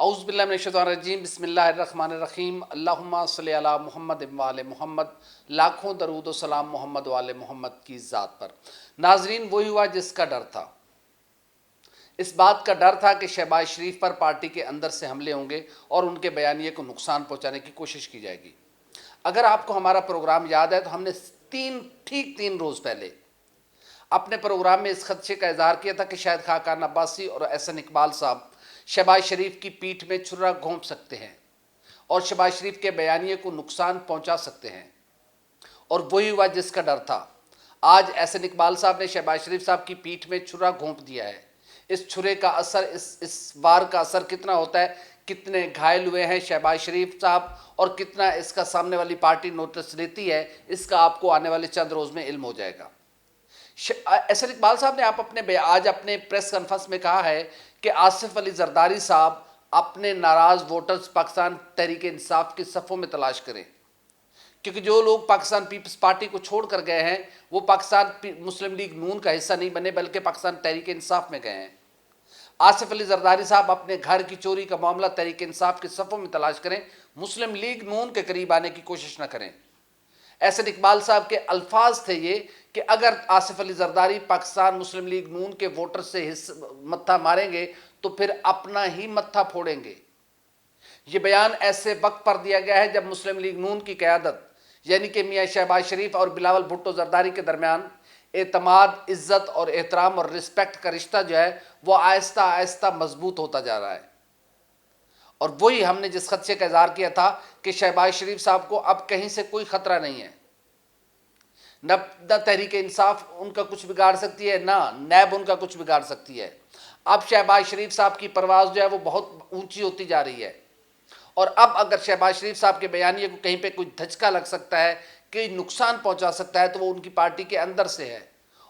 اعوذ باللہ من الشیطان الرجیم بسم اللہ الرحمن الرحیم اللہم صلی علی محمد وآل محمد، لاکھوں درود و سلام محمد وآل محمد کی ذات پر۔ ناظرین، وہی ہوا جس کا ڈر تھا۔ اس بات کا ڈر تھا کہ شہباز شریف پر پارٹی کے اندر سے حملے ہوں گے اور ان کے بیانیے کو نقصان پہنچانے کی کوشش کی جائے گی۔ اگر آپ کو ہمارا پروگرام یاد ہے تو ہم نے ٹھیک 3 روز پہلے اپنے پروگرام میں اس خدشے کا اظہار کیا تھا کہ شاید خاقان عباسی اور احسن اقبال صاحب شہباز شریف کی پیٹھ میں چھرا گھونپ سکتے ہیں اور شہباز شریف کے بیانیے کو نقصان پہنچا سکتے ہیں، اور وہی ہوا جس کا ڈر تھا۔ آج احسن اقبال صاحب نے شہباز شریف صاحب کی پیٹھ میں چھرا گھونپ دیا ہے۔ اس چھرے کا اثر، اس وار کا اثر کتنا ہوتا ہے، کتنے گھائل ہوئے ہیں شہباز شریف صاحب اور کتنا اس کا سامنے والی پارٹی نوٹس لیتی ہے، اس کا آپ کو آنے والے چند روز میں علم ہو جائے گا۔ احسن اقبال صاحب نے آج اپنے پریس کانفرنس میں کہا ہے کہ آصف علی زرداری صاحب اپنے ناراض ووٹرز پاکستان تحریک انصاف کی صفوں میں تلاش کریں، کیونکہ جو لوگ پاکستان پیپلز پارٹی کو چھوڑ کر گئے ہیں وہ پاکستان مسلم لیگ نون کا حصہ نہیں بنے بلکہ پاکستان تحریک انصاف میں گئے ہیں۔ آصف علی زرداری صاحب اپنے گھر کی چوری کا معاملہ تحریک انصاف کی صفوں میں تلاش کریں، مسلم لیگ نون کے قریب آنے کی کوشش نہ کریں۔ احسن اقبال صاحب کے الفاظ تھے یہ کہ اگر آصف علی زرداری پاکستان مسلم لیگ نون کے ووٹر سے متھا ماریں گے تو پھر اپنا ہی متھا پھوڑیں گے۔ یہ بیان ایسے وقت پر دیا گیا ہے جب مسلم لیگ نون کی قیادت یعنی کہ میاں شہباز شریف اور بلاول بھٹو زرداری کے درمیان اعتماد، عزت اور احترام اور رسپیکٹ کا رشتہ جو ہے وہ آہستہ آہستہ مضبوط ہوتا جا رہا ہے، اور وہی ہم نے جس خدشے کا اظہار کیا تھا کہ شہباز شریف صاحب کو اب کہیں سے کوئی خطرہ نہیں ہے، نہ تحریک انصاف ان کا کچھ بگاڑ سکتی ہے، نہ نیب ان کا کچھ بگاڑ سکتی ہے۔ اب شہباز شریف صاحب کی پرواز جو ہے وہ بہت اونچی ہوتی جا رہی ہے، اور اب اگر شہباز شریف صاحب کے بیانیے کو کہیں پہ کوئی دھچکا لگ سکتا ہے، کوئی نقصان پہنچا سکتا ہے تو وہ ان کی پارٹی کے اندر سے ہے،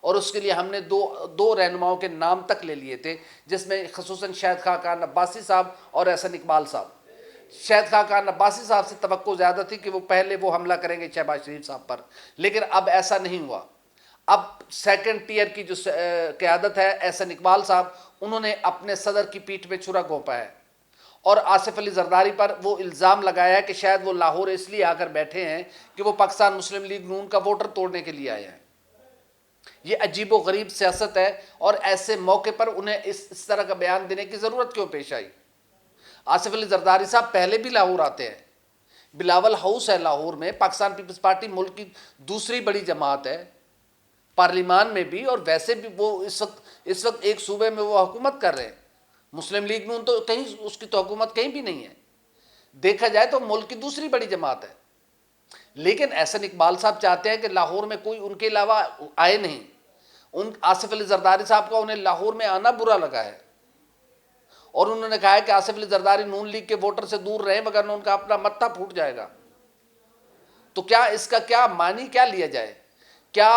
اور اس کے لیے ہم نے دو رہنماؤں کے نام تک لے لیے تھے، جس میں خصوصاً شاہد خاقان عباسی صاحب اور احسن اقبال صاحب۔ شاہد خاقان عباسی صاحب سے توقع زیادہ تھی کہ وہ پہلے حملہ کریں گے شہباز شریف صاحب پر، لیکن اب ایسا نہیں ہوا۔ اب سیکنڈ ٹیئر کی جو قیادت ہے احسن اقبال صاحب، انہوں نے اپنے صدر کی پیٹھ میں چھرا گھونپا ہے اور آصف علی زرداری پر وہ الزام لگایا ہے کہ شاید وہ لاہور اس لیے آ کر بیٹھے ہیں کہ وہ پاکستان مسلم لیگ نون کا ووٹر توڑنے کے لیے آئے ہیں۔ یہ عجیب و غریب سیاست ہے، اور ایسے موقع پر انہیں اس طرح کا بیان دینے کی ضرورت کیوں پیش آئی؟ آصف علی زرداری صاحب پہلے بھی لاہور آتے ہیں، بلاول ہاؤس ہے لاہور میں، پاکستان پیپلز پارٹی ملک کی دوسری بڑی جماعت ہے، پارلیمان میں بھی، اور ویسے بھی وہ اس وقت ایک صوبے میں وہ حکومت کر رہے ہیں۔ مسلم لیگ نون تو کہیں اس کی تو حکومت کہیں بھی نہیں ہے، دیکھا جائے تو ملک کی دوسری بڑی جماعت ہے، لیکن احسن اقبال صاحب چاہتے ہیں کہ لاہور میں کوئی ان کے علاوہ آئے نہیں۔ آصف علی زرداری صاحب کا انہیں لاہور میں آنا برا لگا ہے، اور انہوں نے کہا ہے کہ آصف علی زرداری نون لیگ کے ووٹر سے دور رہیں وگرنہ ان کا اپنا متھا پھوٹ جائے گا۔ تو کیا اس کا کیا معنی کیا لیا جائے؟ کیا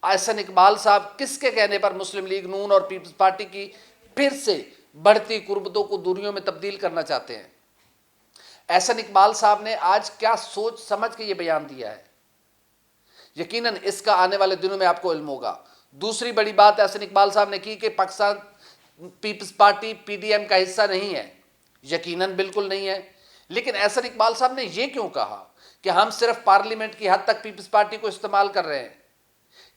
احسن اقبال صاحب کس کے کہنے پر مسلم لیگ نون اور پیپلز پارٹی کی پھر سے بڑھتی قربتوں کو دوریوں میں تبدیل کرنا چاہتے ہیں؟ احسن اقبال صاحب نے آج کیا سوچ سمجھ کے یہ بیان دیا ہے؟ یقیناً اس کا آنے والے دنوں میں آپ کو علم ہوگا۔ دوسری بڑی بات احسن اقبال صاحب نے کی کہ Pakistan Peoples Party P D M کا حصہ نہیں ہے۔ یقیناً بالکل نہیں ہے، لیکن احسن اقبال صاحب نے یہ کیوں کہا کہ ہم صرف پارلیمنٹ کی حد تک پیپلز پارٹی کو استعمال کر رہے ہیں؟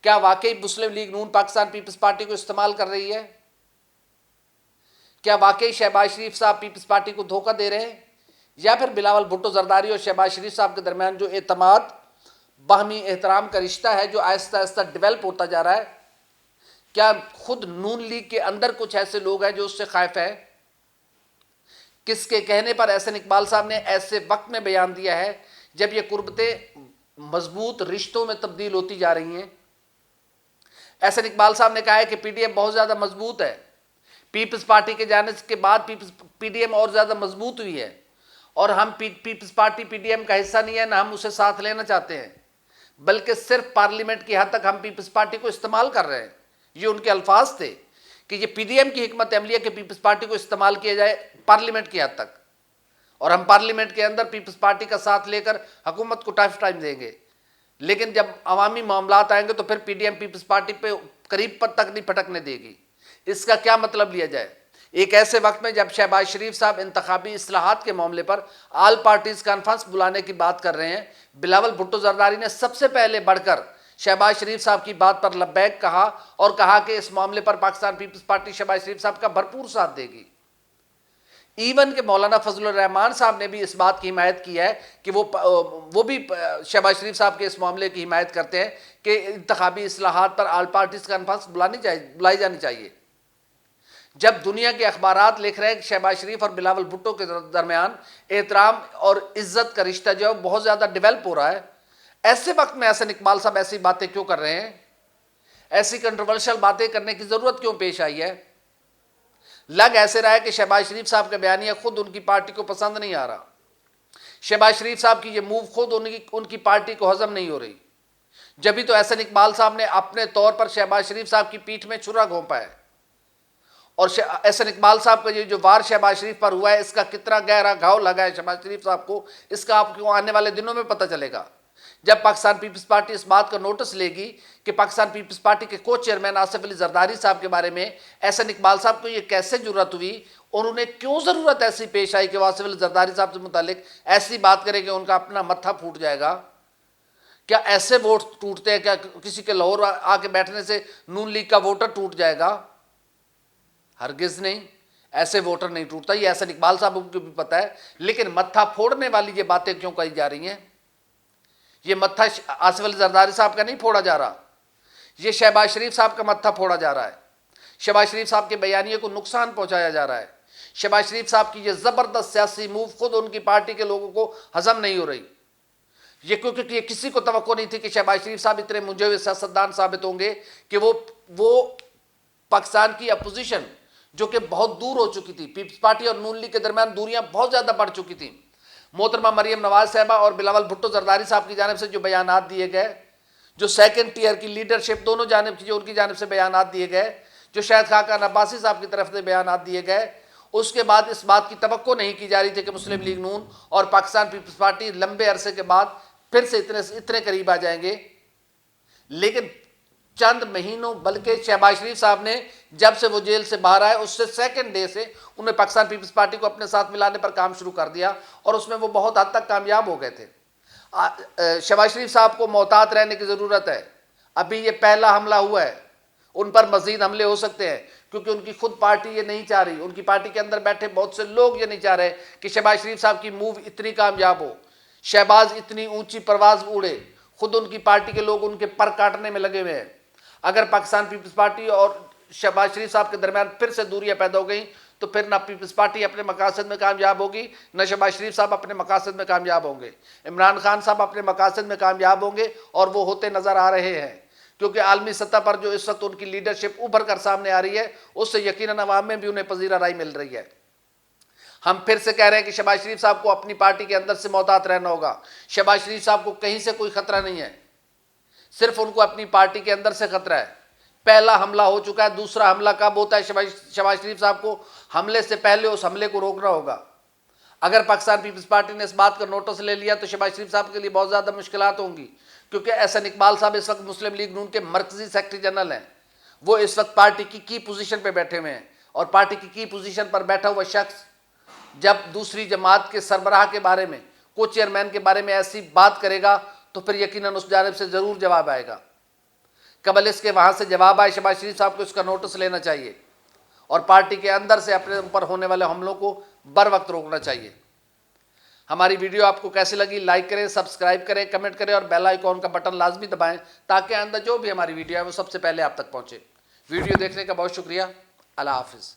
کیا واقعی مسلم لیگ نون پاکستان پیپلز پارٹی کو استعمال کر رہی ہے؟ کیا واقعی شہباز شریف صاحب پیپلز پارٹی کو دھوکہ دے رہے ہیں، یا پھر بلاول بھٹو زرداری اور شہباز شریف صاحب کے درمیان جو اعتماد، باہمی احترام کا رشتہ ہے جو آہستہ آہستہ ڈیولپ ہوتا جا رہا ہے، کیا خود نون لیگ کے اندر کچھ ایسے لوگ ہیں جو اس سے خائف ہیں؟ کس کے کہنے پر احسن اقبال صاحب نے ایسے وقت میں بیان دیا ہے جب یہ قربتیں مضبوط رشتوں میں تبدیل ہوتی جا رہی ہیں؟ احسن اقبال صاحب نے کہا ہے کہ پی ڈی ایم بہت زیادہ مضبوط ہے، پیپلز پارٹی کے جانے کے بعد پی ڈی ایم اور زیادہ مضبوط ہوئی ہے، اور ہم Peoples Party P D M کا حصہ نہیں ہے، نہ ہم اسے ساتھ لینا چاہتے ہیں، بلکہ صرف پارلیمنٹ کی حد تک ہم پیپلز پارٹی کو استعمال کر رہے ہیں۔ یہ ان کے الفاظ تھے کہ یہ پی ڈی ایم کی حکمت عملی ہے کہ پیپلز پارٹی کو استعمال کیا جائے پارلیمنٹ کی حد تک، اور ہم پارلیمنٹ کے اندر پیپلز پارٹی کا ساتھ لے کر حکومت کو ٹائم دیں گے، لیکن جب عوامی معاملات آئیں گے تو پھر P D M Peoples Party پہ قریب پر تک نہیں پھٹکنے دے گی۔ اس کا کیا مطلب لیا جائے؟ ایک ایسے وقت میں جب شہباز شریف صاحب انتخابی اصلاحات کے معاملے پر آل پارٹیز کانفرنس بلانے کی بات کر رہے ہیں، بلاول بھٹو زرداری نے سب سے پہلے بڑھ کر شہباز شریف صاحب کی بات پر لبیک کہا اور کہا کہ اس معاملے پر پاکستان پیپلز پارٹی شہباز شریف صاحب کا بھرپور ساتھ دے گی۔ ایون کہ مولانا فضل الرحمان صاحب نے بھی اس بات کی حمایت کی ہے کہ وہ بھی شہباز شریف صاحب کے اس معاملے کی حمایت کرتے ہیں کہ انتخابی اصلاحات پر آل پارٹیز کانفرنس بلائی جانی چاہیے۔ جب دنیا کے اخبارات لکھ رہے ہیں کہ شہباز شریف اور بلاول بھٹو کے درمیان احترام اور عزت کا رشتہ جو ہے بہت زیادہ ڈیولپ ہو رہا ہے، ایسے وقت میں احسن اقبال صاحب ایسی باتیں کیوں کر رہے ہیں؟ ایسی کنٹروورشل باتیں کرنے کی ضرورت کیوں پیش آئی ہے؟ لگ ایسے رہا ہے کہ شہباز شریف صاحب کا بیانیہ خود ان کی پارٹی کو پسند نہیں آ رہا، شہباز شریف صاحب کی یہ موو خود ان کی پارٹی کو ہضم نہیں ہو رہی، جبھی تو احسن اقبال صاحب نے اپنے طور پر شہباز شریف صاحب کی پیٹھ میں چھرا گھونپا ہے، اور احسن اقبال صاحب کا یہ جو وار شہباز شریف پر ہوا ہے، اس کا کتنا گہرا گھاؤ لگا ہے شہباز شریف صاحب کو، اس کا آپ کو آنے والے دنوں میں پتہ چلے گا، جب پاکستان پیپلز پارٹی اس بات کا نوٹس لے گی کہ پاکستان پیپلز پارٹی کے کو چیئرمین آصف علی زرداری صاحب کے بارے میں احسن اقبال صاحب کو یہ کیسے جرأت ہوئی اور انہیں کیوں ضرورت ایسی پیش آئی کہ وہ آصف علی زرداری صاحب سے متعلق ایسی بات کرے کہ ان کا اپنا متھا پھوٹ جائے گا۔ کیا ایسے ووٹ ٹوٹتے ہیں؟ کیا کسی کے لاہور آ کے بیٹھنے سے نون لیگ کا ووٹر ٹوٹ جائے گا؟ ہرگز نہیں، ایسے ووٹر نہیں ٹوٹتا، یہ احسن اقبال صاحب کو بھی پتہ ہے، لیکن متھا پھوڑنے والی یہ باتیں کیوں کہی جا رہی ہیں؟ یہ متھا آصف علی زرداری صاحب کا نہیں پھوڑا جا رہا، یہ شہباز شریف صاحب کا متھا پھوڑا جا رہا ہے، شہباز شریف صاحب کے بیانیے کو نقصان پہنچایا جا رہا ہے، شہباز شریف صاحب کی یہ زبردست سیاسی موو خود ان کی پارٹی کے لوگوں کو ہضم نہیں ہو رہی، یہ کیونکہ یہ کسی کو توقع نہیں تھی کہ شہباز شریف صاحب اتنے منجھے ہوئے سیاستدان ثابت ہوں گے کہ وہ پاکستان کی اپوزیشن جو کہ بہت دور ہو چکی تھی، پیپلز پارٹی اور نون لیگ کے درمیان دوریاں بہت زیادہ بڑھ چکی تھیں، محترمہ مریم نواز صاحبہ اور بلاول بھٹو زرداری صاحب کی جانب سے جو بیانات دیے گئے، جو سیکنڈ ٹیئر کی لیڈرشپ دونوں جانب کی جو ان کی جانب سے بیانات دیے گئے، جو شاہد خاقان عباسی صاحب کی طرف سے بیانات دیے گئے، اس کے بعد اس بات کی توقع نہیں کی جا رہی تھی کہ مسلم لیگ نون اور پاکستان پیپلز پارٹی لمبے عرصے کے بعد پھر سے اتنے قریب آ جائیں گے، لیکن چند مہینوں بلکہ شہباز شریف صاحب نے جب سے وہ جیل سے باہر آئے اس سے سیکنڈ ڈے سے انہیں پاکستان پیپلز پارٹی کو اپنے ساتھ ملانے پر کام شروع کر دیا اور اس میں وہ بہت حد تک کامیاب ہو گئے تھے۔ شہباز شریف صاحب کو محتاط رہنے کی ضرورت ہے، ابھی یہ پہلا حملہ ہوا ہے، ان پر مزید حملے ہو سکتے ہیں کیونکہ ان کی خود پارٹی یہ نہیں چاہ رہی، ان کی پارٹی کے اندر بیٹھے بہت سے لوگ یہ نہیں چاہ رہے کہ شہباز شریف صاحب کی موو اتنی کامیاب ہو، شہباز اتنی اونچی پرواز اڑے، خود ان کی پارٹی کے لوگ ان کے پر کاٹنے میں لگے ہوئے ہیں۔ اگر پاکستان پیپلز پارٹی اور شہباز شریف صاحب کے درمیان پھر سے دوریاں پیدا ہو گئیں تو پھر نہ پیپلز پارٹی اپنے مقاصد میں کامیاب ہوگی، نہ شہباز شریف صاحب اپنے مقاصد میں کامیاب ہوں گے، عمران خان صاحب اپنے مقاصد میں کامیاب ہوں گے اور وہ ہوتے نظر آ رہے ہیں، کیونکہ عالمی سطح پر جو اس وقت ان کی لیڈرشپ ابھر کر سامنے آ رہی ہے اس سے یقیناً عوام میں بھی انہیں پذیرہ رائے مل رہی ہے۔ ہم پھر سے کہہ رہے ہیں کہ شہباز شریف صاحب کو اپنی پارٹی کے اندر سے محتاط رہنا ہوگا، شہباز شریف صاحب کو کہیں سے کوئی خطرہ نہیں ہے، صرف ان کو اپنی پارٹی کے اندر سے خطرہ ہے۔ پہلا حملہ ہو چکا ہے، دوسرا حملہ کب ہوتا ہے؟ شہباز شریف صاحب کو حملے سے پہلے اس حملے کو روکنا ہوگا۔ اگر پاکستان پیپلز پارٹی نے اس بات کا نوٹس لے لیا تو شہباز شریف صاحب کے لیے بہت زیادہ مشکلات ہوں گی، کیونکہ احسن اقبال صاحب اس وقت مسلم لیگ نون کے مرکزی سیکرٹری جنرل ہیں، وہ اس وقت پارٹی کی پوزیشن پہ بیٹھے ہوئے ہیں، اور پارٹی کی پوزیشن پر بیٹھا ہوا شخص جب دوسری جماعت کے سربراہ کے بارے میں، کو چیئرمین کے بارے میں ایسی بات کرے گا تو پھر یقیناً اس جانب سے ضرور جواب آئے گا۔ قبل اس کے وہاں سے جواب آئے، شہباز شریف صاحب کو اس کا نوٹس لینا چاہیے اور پارٹی کے اندر سے اپنے اوپر ہونے والے حملوں کو بر وقت روکنا چاہیے۔ ہماری ویڈیو آپ کو کیسی لگی؟ لائک کریں، سبسکرائب کریں، کمنٹ کریں اور بیل آئیکن کا بٹن لازمی دبائیں تاکہ آئندہ جو بھی ہماری ویڈیو ہے وہ سب سے پہلے آپ تک پہنچے۔ ویڈیو دیکھنے کا بہت شکریہ، اللہ حافظ۔